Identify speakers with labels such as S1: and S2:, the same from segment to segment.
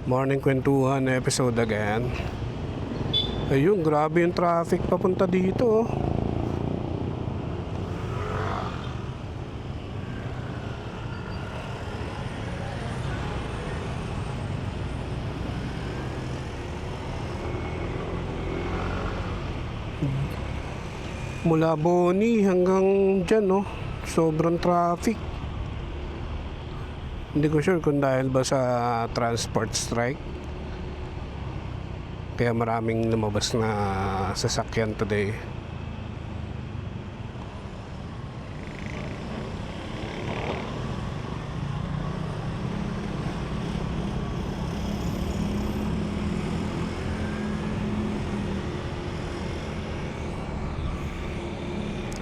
S1: Morning Kwentuhan episode again. Ayun, grabe yung traffic papunta dito. Mula Boni hanggang dyan, no? Sobrang traffic. Hindi ko sure kung dahil ba sa transport strike. Kaya maraming lumabas na sasakyan today.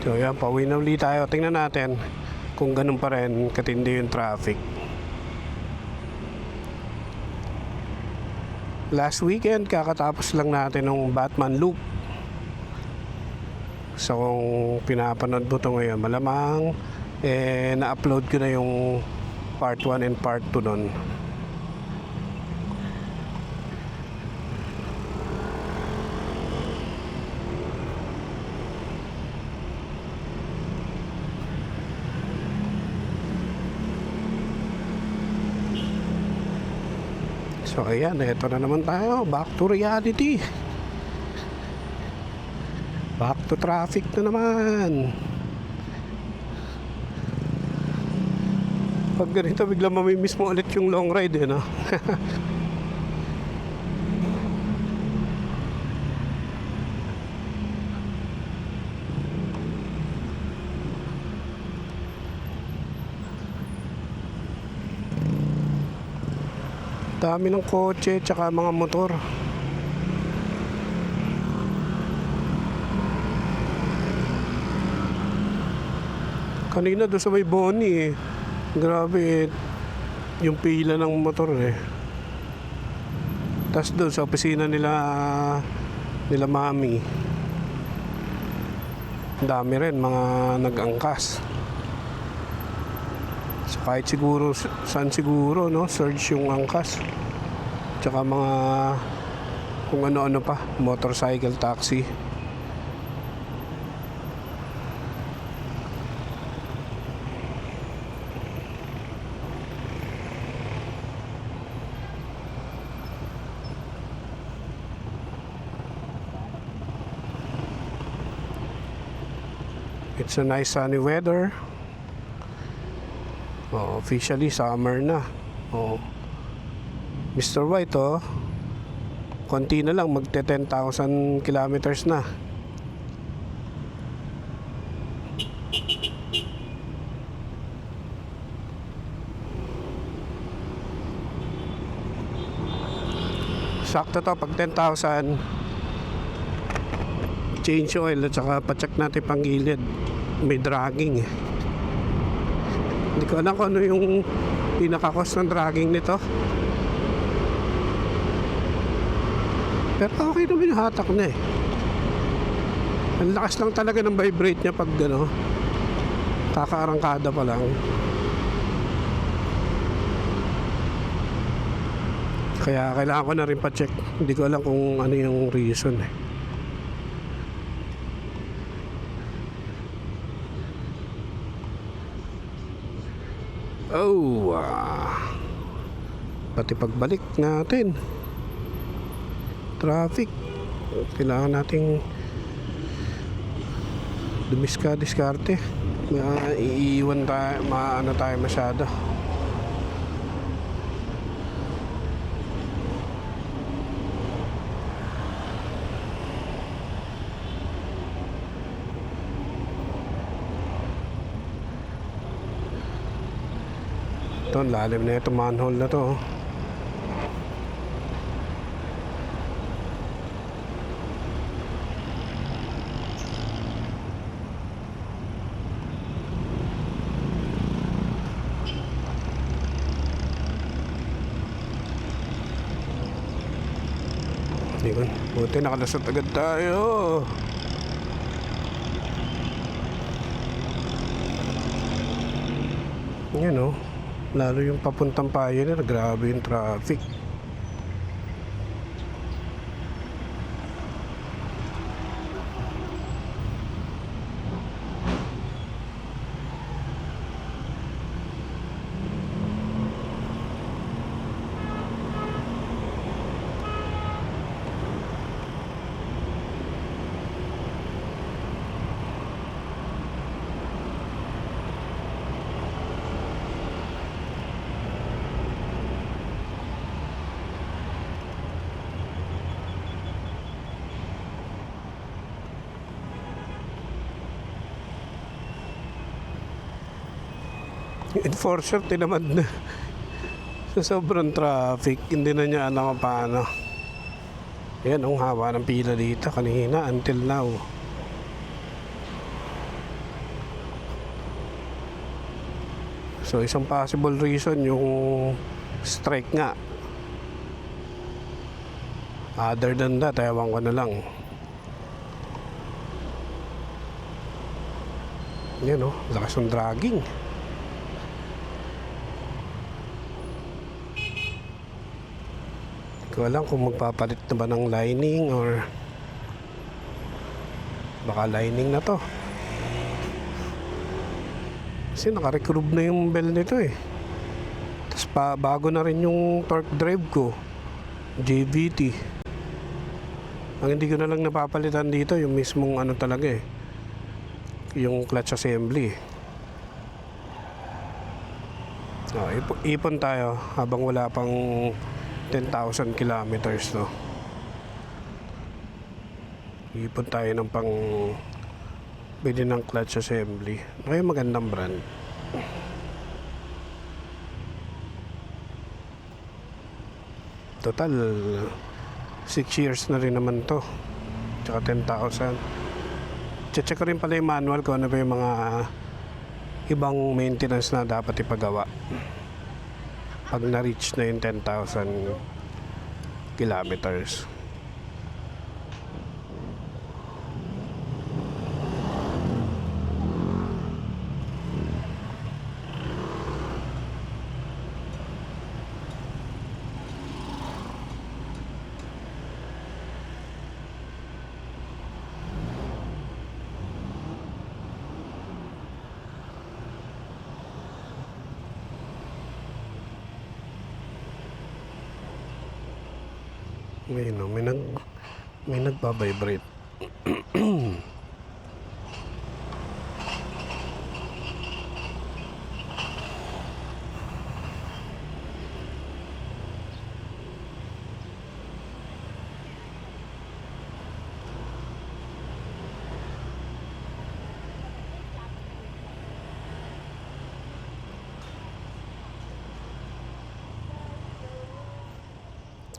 S1: So yan, pauwi na ulit tayo. Tingnan natin kung ganun pa rin katindi yung traffic. Last weekend, kakatapos lang natin ng Batman Loop. So kung pinapanood mo ito ngayon, malamang na-upload ko na yung part 1 and part 2 nun. So ayan, eto na naman tayo. Back to reality. Back to traffic na naman. Pag ganito, biglang mamimiss mo ulit yung long ride, no? Dami ng kotse tsaka mga motor. Kanina doon sa may Boni grabe yung pila ng motor Tas doon sa opisina nila Mami, dami rin mga nag-angkas. So kahit siguro saan siguro, no, surge yung angkas. Tsaka mga kung ano-ano pa, motorcycle taxi. It's a nice sunny weather. Officially summer na. Mr. White, konti na lang, magte 10,000 kilometers na. Sakto to, pag 10,000 change oil at saka pacheck natin pang gilid. May dragging. Hindi ko alam kung ano yung pinaka-cost ng dragging nito. Pero okay naman yung hatak na Ang lakas lang talaga ng vibrate niya pag kakaarangkada pa lang. Kaya kailangan ko na rin pa-check. Hindi ko alam kung ano yung reason pati pagbalik natin traffic, kailangan nating diskarte. Iiwan tayo, maano tayo masyado. Ito, lalim na ito manhole na to. Yun, buti nakalasot agad tayo. Yan lalo yung papuntang Pioneer, grabe yung traffic. Yung enforcer tinamad na. Sa sobrang traffic, hindi na niya alam kung paano. Yan, ang haba ng pila dito kanina until now. So, isang possible reason yung strike nga. Other than that, ewan ko na lang. Yan o, lakas ng dragging. Hindi ko alam kung magpapalit na ba ng lining or baka lining na to. Kasi naka-recurve na yung bell nito eh. Tapos bago na rin yung torque drive ko, JVT. Ang hindi ko na lang napapalitan dito yung mismong ano talaga eh, yung clutch assembly. Ipon tayo habang wala pang 10,000 kilometers no. Ipon tayo ng pang bili ng clutch assembly. Ay, magandang brand. Total 6 years na rin naman to. Tsaka 10,000. Check ko rin pala yung manual ko ano ba yung mga ibang maintenance na dapat ipagawa pag na-reach na yung 10,000 kilometers. Ngayon, no, may nagbabibrate.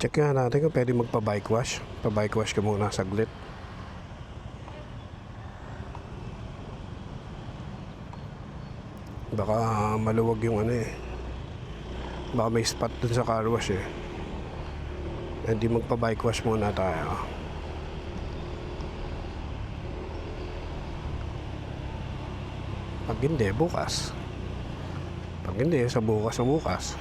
S1: Check nga natin kung pwede magpa-bike wash. Pa-bike wash ka muna saglit. Baka maluwag yung ano eh. Baka may spot dun sa car wash eh. Hindi magpa-bike wash muna tayo. Pag hindi, bukas. Pag hindi, sa bukas na bukas.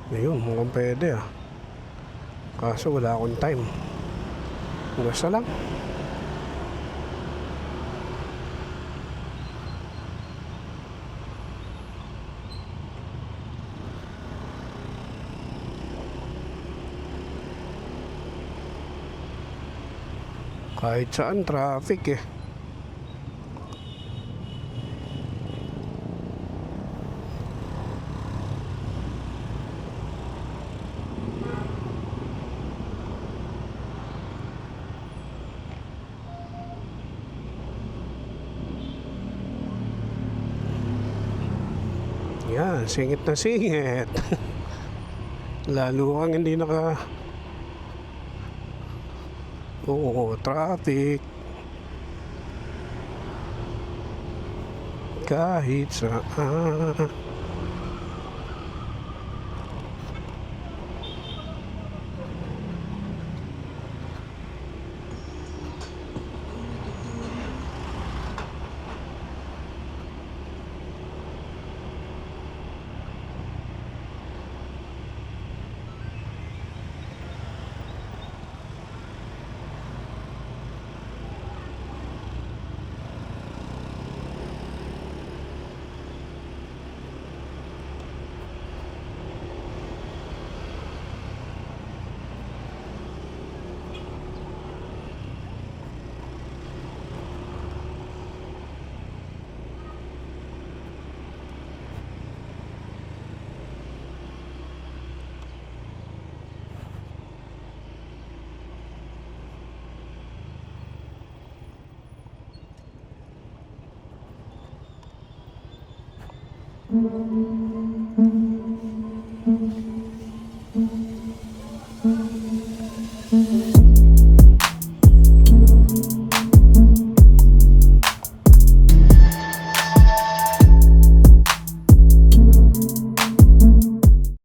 S1: Ayun, mukhang pwede ah. Kaso wala akong time. Basta lang. Kahit saan traffic eh. Yan, singit na singit. Lalo kang hindi naka... Oo, traffic. Kahit saan.